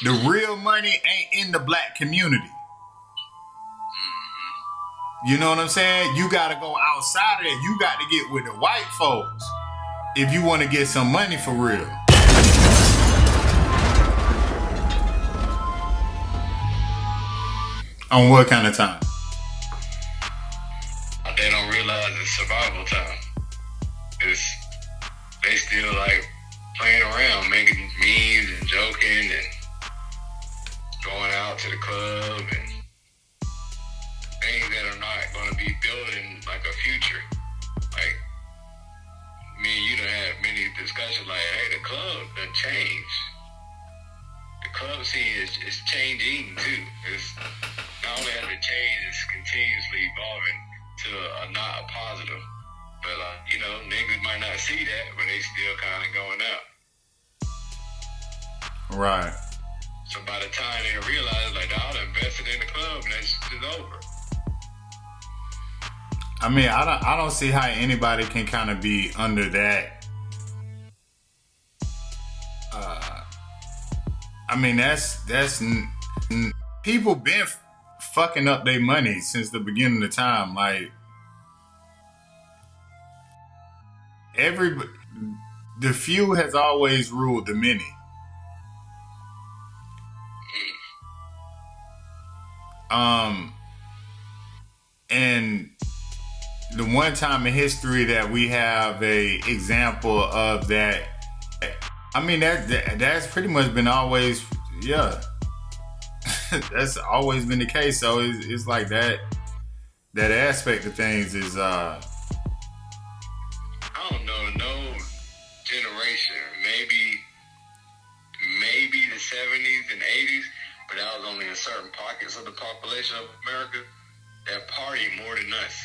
The real money ain't in the black community. You know what I'm saying? You got to go outside of that. You got to get with the white folks if you want to get some money for real. On what kind of time? They don't realize it's survival time. They still like playing around, making memes and joking and going out to the club and things that are not going to be building like a future. Like me and you done had many discussions like, hey, the club done changed. The club scene is changing too. It's not only has it changed, it's continuously evolving to not a positive. But niggas might not see that, but they still kind of going up. Right. So by the time they realize, like, I invested in the club and that shit is over. I mean, I don't see how anybody can kind of be under that. I mean, that's people been fucking up their money since the beginning of time. Like the few has always ruled the many. And the one time in history that we have a example of that, I mean that's pretty much been always, yeah. That's always been the case. So it's like that aspect of things is I don't know, no generation, maybe the 70s and 80s, but that was only in certain pockets of the population of America that partied more than us.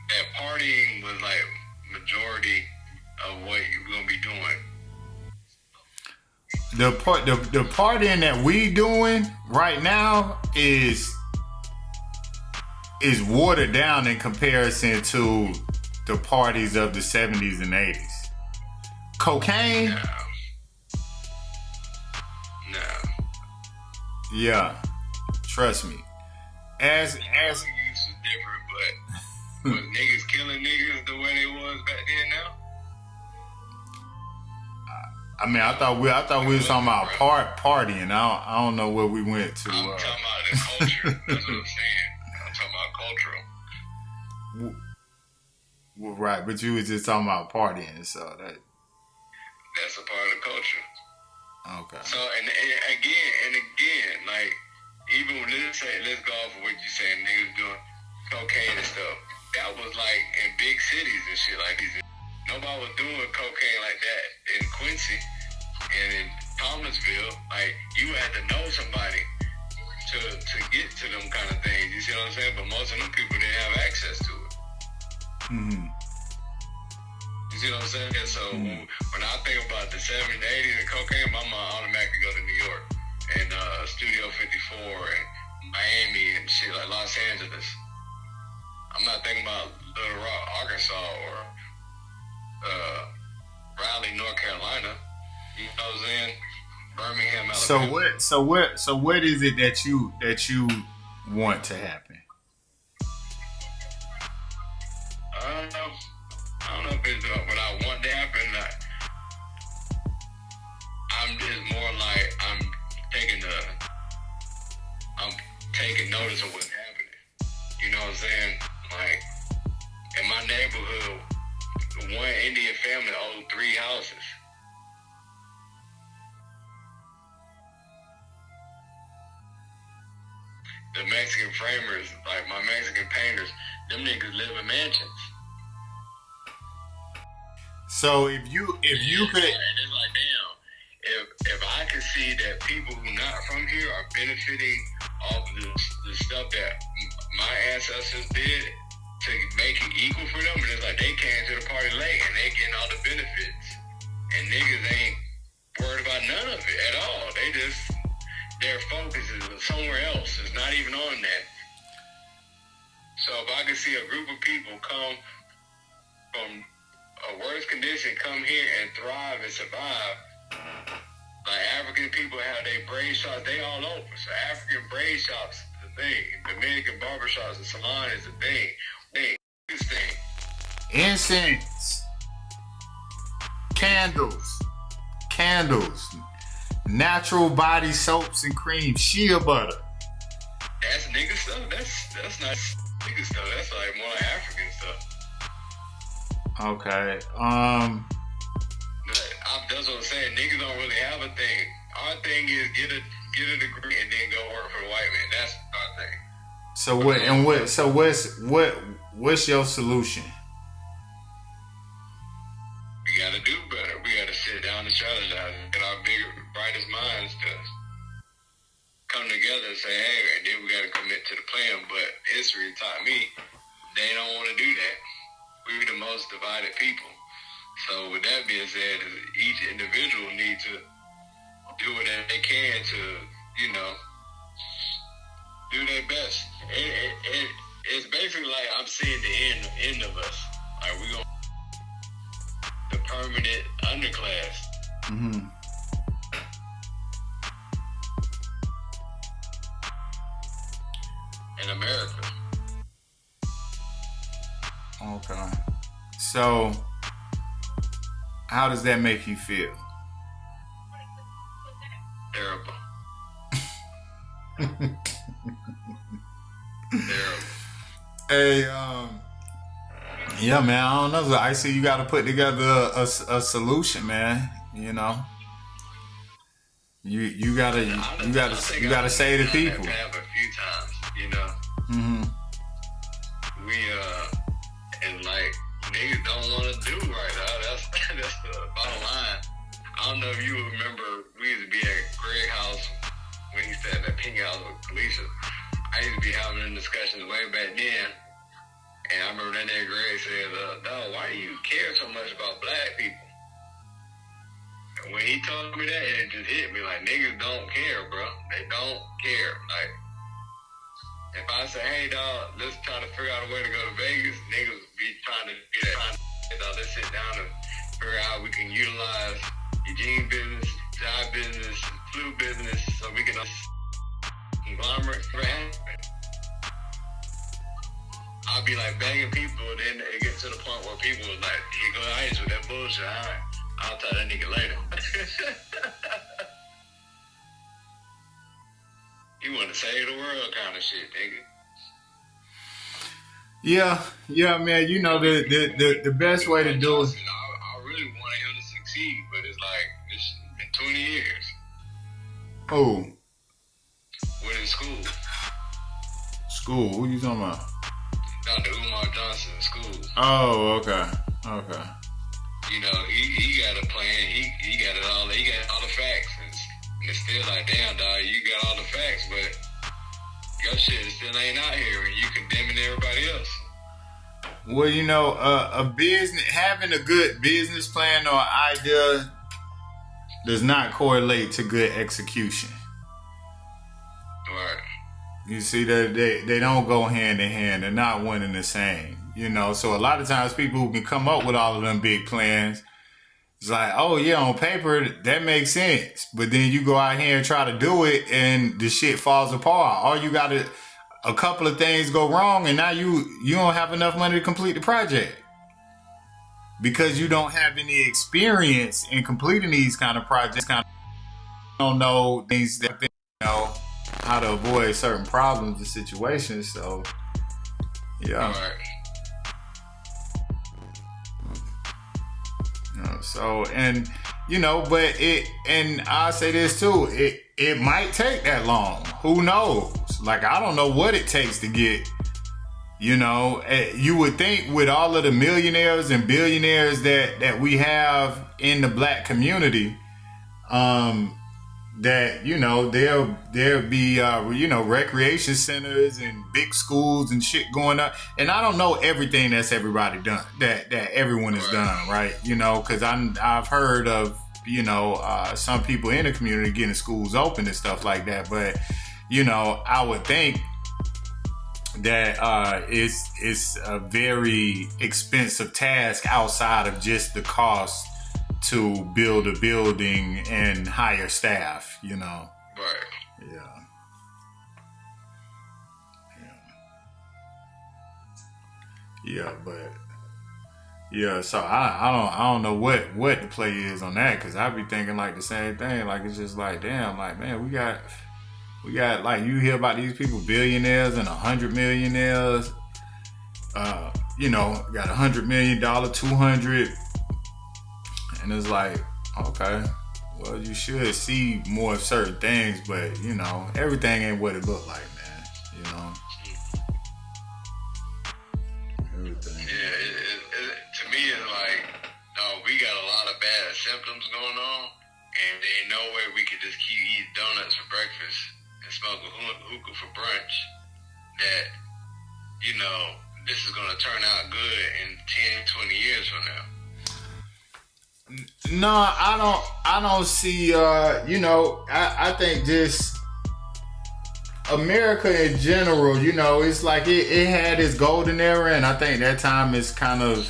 That partying was like majority of what you're gonna be doing. The partying that we doing right now is watered down in comparison to the parties of the 70s and 80s. Cocaine? No. Yeah. Trust me. As use is different, but was niggas killing niggas the way they was back then now? I mean, I thought we was talking about partying. I don't know where we went to. I'm talking about the culture. That's what I'm saying. I'm talking about cultural. Well, right, but you was just talking about partying, so that's a part of the culture. Okay. So and again, like even when let's go off of what you saying, niggas doing cocaine and stuff. That was like in big cities and shit like these. Nobody was doing cocaine like that in Quincy and in Thomasville. Like, you had to know somebody to get to them kind of things. You see what I'm saying? But most of them people didn't have access to it. Mm-hmm. You see what I'm saying? So when I think about the 70s, 80s and cocaine, my mind automatically go to New York and Studio 54 and Miami and shit like Los Angeles. I'm not thinking about Little Rock, Arkansas or Raleigh, North Carolina. You know what I'm saying? Birmingham, Alabama. So what is it that you want to happen? I don't know if it's what I want to happen. I'm just more like I'm taking notice of what's happening. You know what I'm saying? Like in my neighborhood, one Indian family owned 3 houses. The Mexican framers, like my Mexican painters, them niggas live in mansions. So if you could, and it's like, damn, if I could see that people who not from here are benefiting off the stuff that my ancestors did to make it equal for them, and it's like they came to the party late and they getting all the benefits, and niggas ain't worried about none of it at all. They just, their focus is somewhere else. It's not even on that. So if I could see a group of people come from a worse condition, come here and thrive and survive, Like African people have their braid shops, they all over. So African braid shops is the thing. Dominican barbershops and salon is the thing. This thing. Incense, candles, natural body soaps and creams, shea butter. That's nigga stuff. That's not nigga stuff. That's like more like African stuff. Okay. That's what I'm saying. Niggas don't really have a thing. Our thing is get a degree and then go work for the white man. That's our thing. So what's your solution? We gotta do better. We gotta sit down and strategize and get our bigger, brightest minds to come together and say, hey, and then we gotta commit to the plan. But history taught me they don't want to do that. We're the most divided people. So with that being said, each individual needs to do what they can to, do their best. It's basically like I'm seeing the end of us. Like we gonna the permanent underclass. Mm-hmm. In America. Okay. So, how does that make you feel? Terrible. Terrible. Hey, yeah, man. I don't know. I see you got to put together a solution, man. You know, you gotta say to people. Have a few times, Mm-hmm. We and like niggas don't want to do right. That's the bottom line. I don't know if you remember. We used to be at Greg house when he said that Pink House with Felicia. I used to be having them discussions way back then. And I remember that nigga Greg said, dog, why do you care so much about black people? And when he told me that, it just hit me like, niggas don't care, bro. They don't care. Like, if I say, hey, dog, let's try to figure out a way to go to Vegas, niggas be trying to do that. Let's sit down and figure out how we can utilize Eugene business, job business, flu business, so we can conglomerate for happen. I'll be like begging people, then it gets to the point where people was like, here go Ice with that bullshit. I'll tell that nigga later. You want to save the world kind of shit, nigga. Yeah, man. You know the best way to do it. I really wanted him to succeed, but it's like it's been 20 years. Oh. What in school? School? Who you talking about? Dr. Umar Johnson School. Oh, okay. You know, he got a plan. He got it all. He got all the facts, and it's still like, damn, dog, you got all the facts, but your shit still ain't out here, and you condemning everybody else. Well, you know, having a good business plan or idea does not correlate to good execution. Right. You see that they don't go hand in hand. They're not one and the same. You know, so a lot of times people who can come up with all of them big plans, it's like, oh yeah, on paper that makes sense, but then you go out here and try to do it, and the shit falls apart. Or you got a couple of things go wrong, and now you don't have enough money to complete the project because you don't have any experience in completing these kind of projects. You don't know things that how to avoid certain problems and situations. So yeah. All right. So, and but I'll say this too, it might take that long. Who knows? Like, I don't know what it takes to get, you would think with all of the millionaires and billionaires that we have in the black community, that, there'll be, recreation centers and big schools and shit going up. And I don't know everything that's everybody done, that everyone has done, right? Because I've heard of, some people in the community getting schools open and stuff like that. But, I would think that it's a very expensive task outside of just the cost to build a building and hire staff, you know. Right. Yeah. Yeah, but yeah, so I don't know what the play is on that, because I be thinking like the same thing. Like, it's just like, damn, like, man, we got like, you hear about these people, billionaires and 100 millionaires, you know, got $100 million, 200, and it's like, okay, well, you should see more of certain things, but you know, everything ain't what it look like, man. You know. Yeah, to me, it's like, no, we got a lot of bad symptoms going on, and there ain't no way we could just keep eating donuts for breakfast and smoke a hookah for brunch. That, you know, this is going to turn out good in 10, 20 years from now. No, I don't see, you know, I think just America in general, you know, it's like it had its golden era, and I think that time is kind of,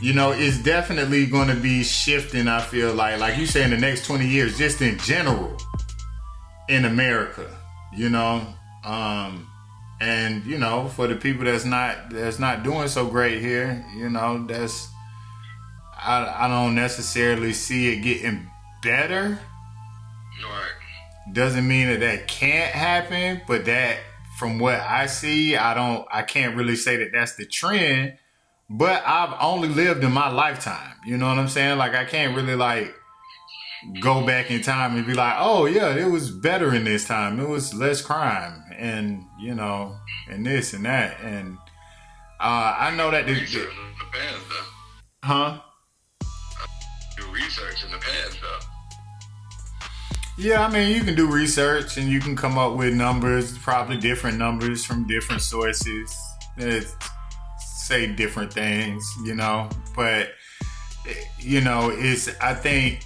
you know, it's definitely going to be shifting, I feel like you say, in the next 20 years, just in general in America, you know, and, you know, for the people that's not doing so great here, you know, I don't necessarily see it getting better. Right. Doesn't mean that can't happen, but that, from what I see, I can't really say that that's the trend. But I've only lived in my lifetime. You know what I'm saying? Like, I can't really like go back in time and be like, oh yeah, it was better in this time. It was less crime, and you know, and this and that, and I know that research in the past, though. Huh? Do research in the past, though. Yeah, I mean, you can do research and you can come up with numbers, probably different numbers from different sources that say different things, you know. But, you know, I think,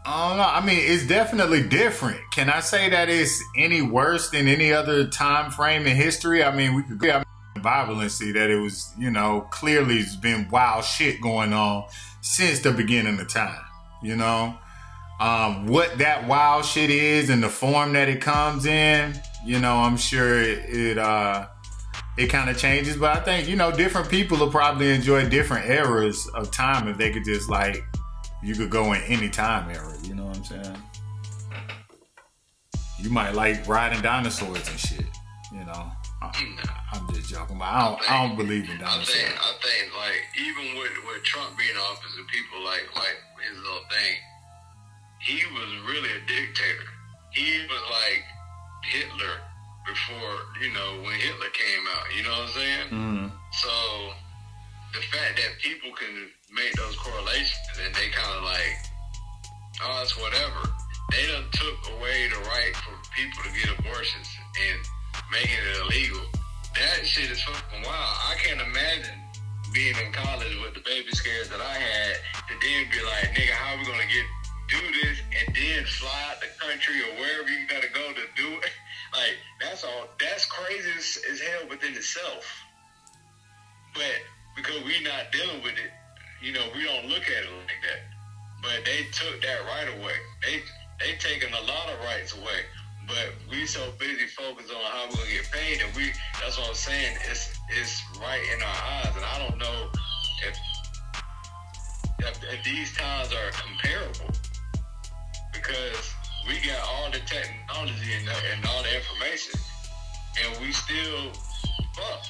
I don't know. I mean, it's definitely different. Can I say that it's any worse than any other time frame in history? I mean, we could go in the Bible and see that it was, you know, clearly it's been wild shit going on since the beginning of time. You know, what that wild shit is and the form that it comes in, you know, I'm sure it kind of changes. But I think, you know, different people will probably enjoy different eras of time if they could just, like, you could go in any time era, you know what I'm saying? You might like riding dinosaurs and shit, you know. I'm just joking, but I don't believe in dinosaurs. I think like, even with Trump being in office and people like his little thing, he was really a dictator. He was like Hitler before, you know, when Hitler came out, you know what I'm saying? Mm. So the fact that people can make those correlations and they kind of like, oh, it's whatever. They done took away the right for people to get abortions and making it illegal. That shit is fucking wild. I can't imagine being in college with the baby scares that I had to then be like, nigga, how are we gonna do this and then fly out the country or wherever you gotta go to do it? Like, that's crazy as hell within itself. But because we not dealing with it, you know, we don't look at it like that. But they took that right away. They taking a lot of rights away. But we so busy focused on how we're gonna get paid, and that's what I'm saying, it's right in our eyes. And I don't know if these times are comparable, because we got all the technology and all the information, and we still fuck.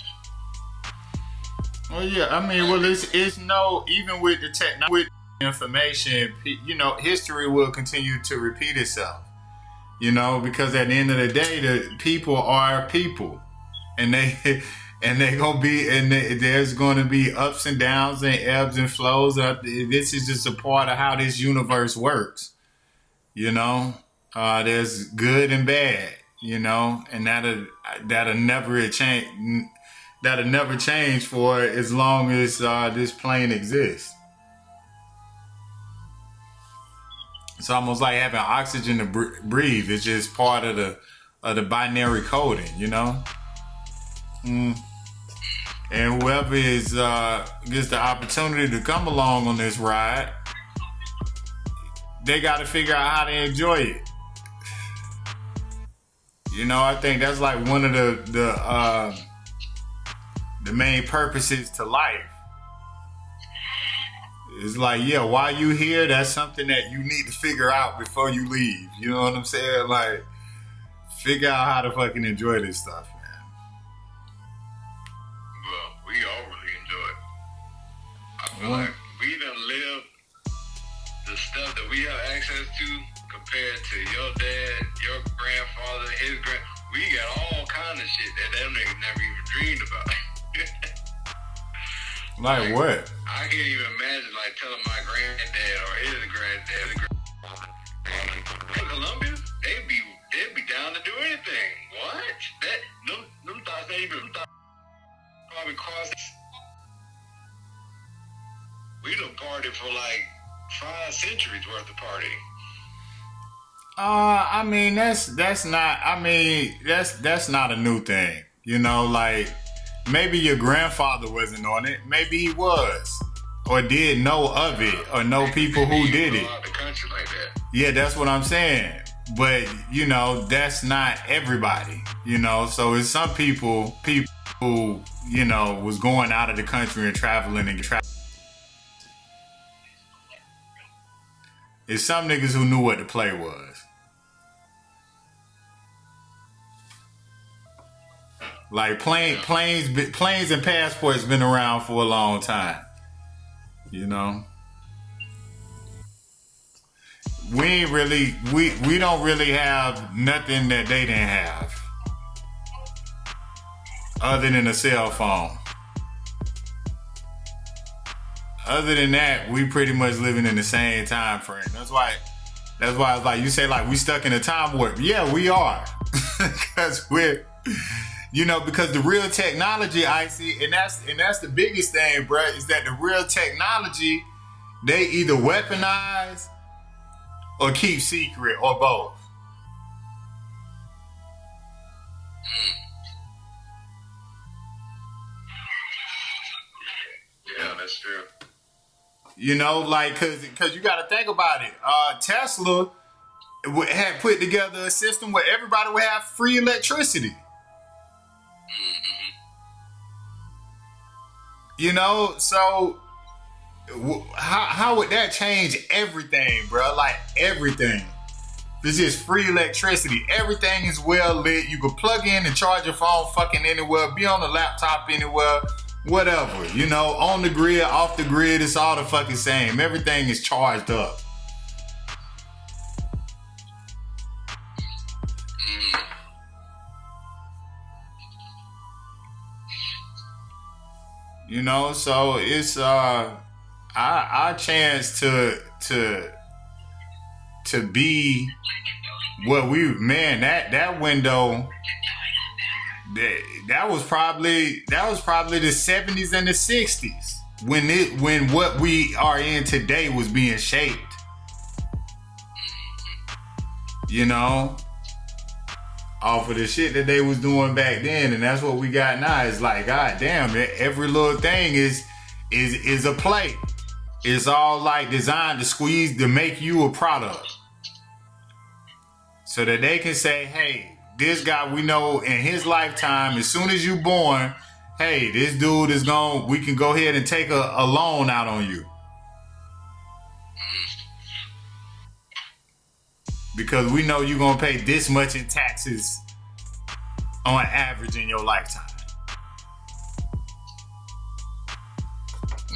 Well, yeah, I mean, well, it's no, even with the technology, with information, you know, history will continue to repeat itself. You know, because at the end of the day, the people are people, and there's gonna be ups and downs and ebbs and flows. This is just a part of how this universe works. You know, there's good and bad. You know, and that'll never change. That'll never change for as long as this plane exists. It's almost like having oxygen to breathe. It's just part of the binary coding, you know. And whoever is gets the opportunity to come along on this ride, they got to figure out how to enjoy it. You know, I think that's like one of the main purposes to life. It's like, yeah, while you here, that's something that you need to figure out before you leave. You know what I'm saying? Like, figure out how to fucking enjoy this stuff, man. Well, we all really enjoy it. I feel like we done live the stuff that we have access to compared to your dad, your grandfather, his we got all kind of shit that them niggas never even dreamed about. Like what? I can't even imagine like telling my granddad or his granddad in Colombia, they'd be down to do anything. What? Them thoughts ain't even probably crossed. We done partied for like 5 centuries worth of partying. I mean that's not. I mean that's not a new thing. You know, like. Maybe your grandfather wasn't on it. Maybe he was, or did know of it, or know people who did it. The country like that. Yeah, that's what I'm saying. But you know, that's not everybody. You know, so it's some people who you know was going out of the country and traveling and It's some niggas who knew what the play was. Like planes and passports been around for a long time. You know, we don't really have nothing that they didn't have, other than a cell phone. Other than that, we pretty much living in the same time frame. That's why it's like you say, like we stuck in a time warp. Yeah, we are, because you know, because the real technology I see, and that's the biggest thing, bruh, is that the real technology, they either weaponize or keep secret or both. Yeah, that's true. You know, like, cause you got to think about it. Tesla had put together a system where everybody would have free electricity. You know, so how would that change everything, bro? Like everything. It's just free electricity. Everything is well lit. You can plug in and charge your phone fucking anywhere. Be on the laptop anywhere. Whatever. You know, on the grid, off the grid, it's all the fucking same. Everything is charged up. You know, so it's our chance to be what we, man, that window, that was probably the 70s and the 60s when what we are in today was being shaped. You know, off of the shit that they was doing back then, and that's what we got now. It's like, god damn, every little thing is a play. It's all like designed to squeeze to make you a product, so that they can say, hey, this guy we know in his lifetime, as soon as you born, hey, this dude is gone. We can go ahead and take a loan out on you. Because we know you're gonna pay this much in taxes on average in your lifetime.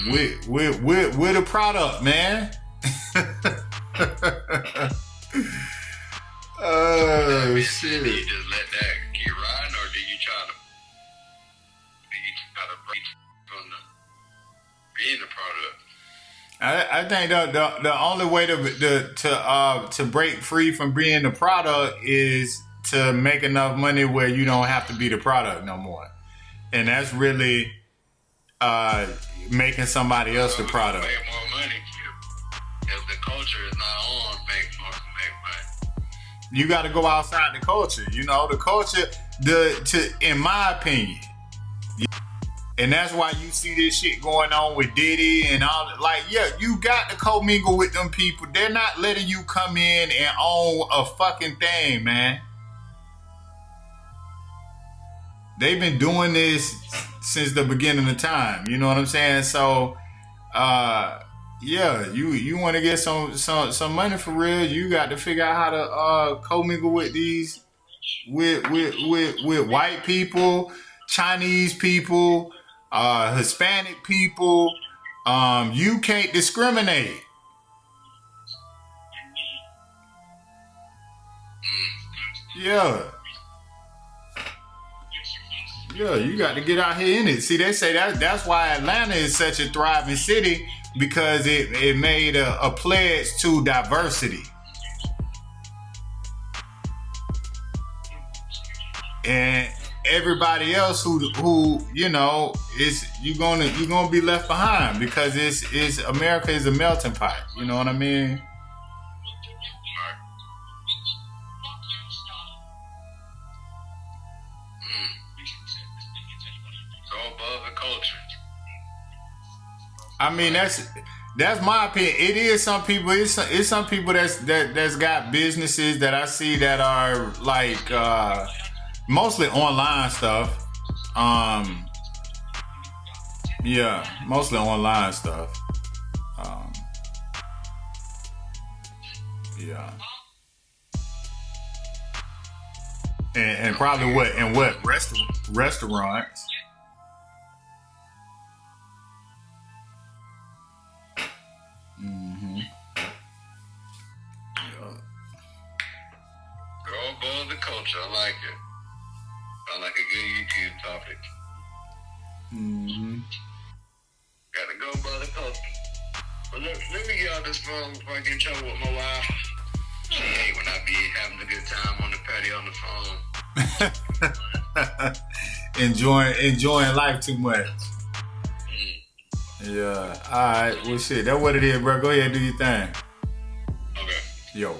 We're the product, man. Oh shit! Did you just let that keep riding, or did you try to break from being the product? I think the only way to break free from being the product is to make enough money where you don't have to be the product no more, and that's really making somebody else the product. Make more money if the culture is not on. Make money. You got to go outside the culture. You know, the culture. In my opinion, And that's why you see this shit going on with Diddy and all. Like, yeah, you got to commingle with them people. They're not letting you come in and own a fucking thing, man. They've been doing this since the beginning of time. You know what I'm saying? So, yeah, you want to get some money for real, you got to figure out how to commingle with these with white people, Chinese people, Hispanic people. You can't discriminate. Yeah. Yeah, you got to get out here in it. See, they say that's why Atlanta is such a thriving city, because it made a pledge to diversity. And everybody else who you know is you're gonna be left behind, because it's America is a melting pot. You know what I mean? I mean, that's my opinion. It is some people. It's some people that's got businesses that I see that are like mostly online stuff. Yeah, mostly online stuff. Yeah, and probably what restaurants. Above the culture, I like it. I like a good YouTube topic. Got to go above the culture. But let me get out this phone before I get in trouble with my wife. She hate when I be having a good time on the patio on the phone. enjoying life too much. Yeah. All right. Well, shit. That's what it is, bro. Go ahead and do your thing. Okay. Yo.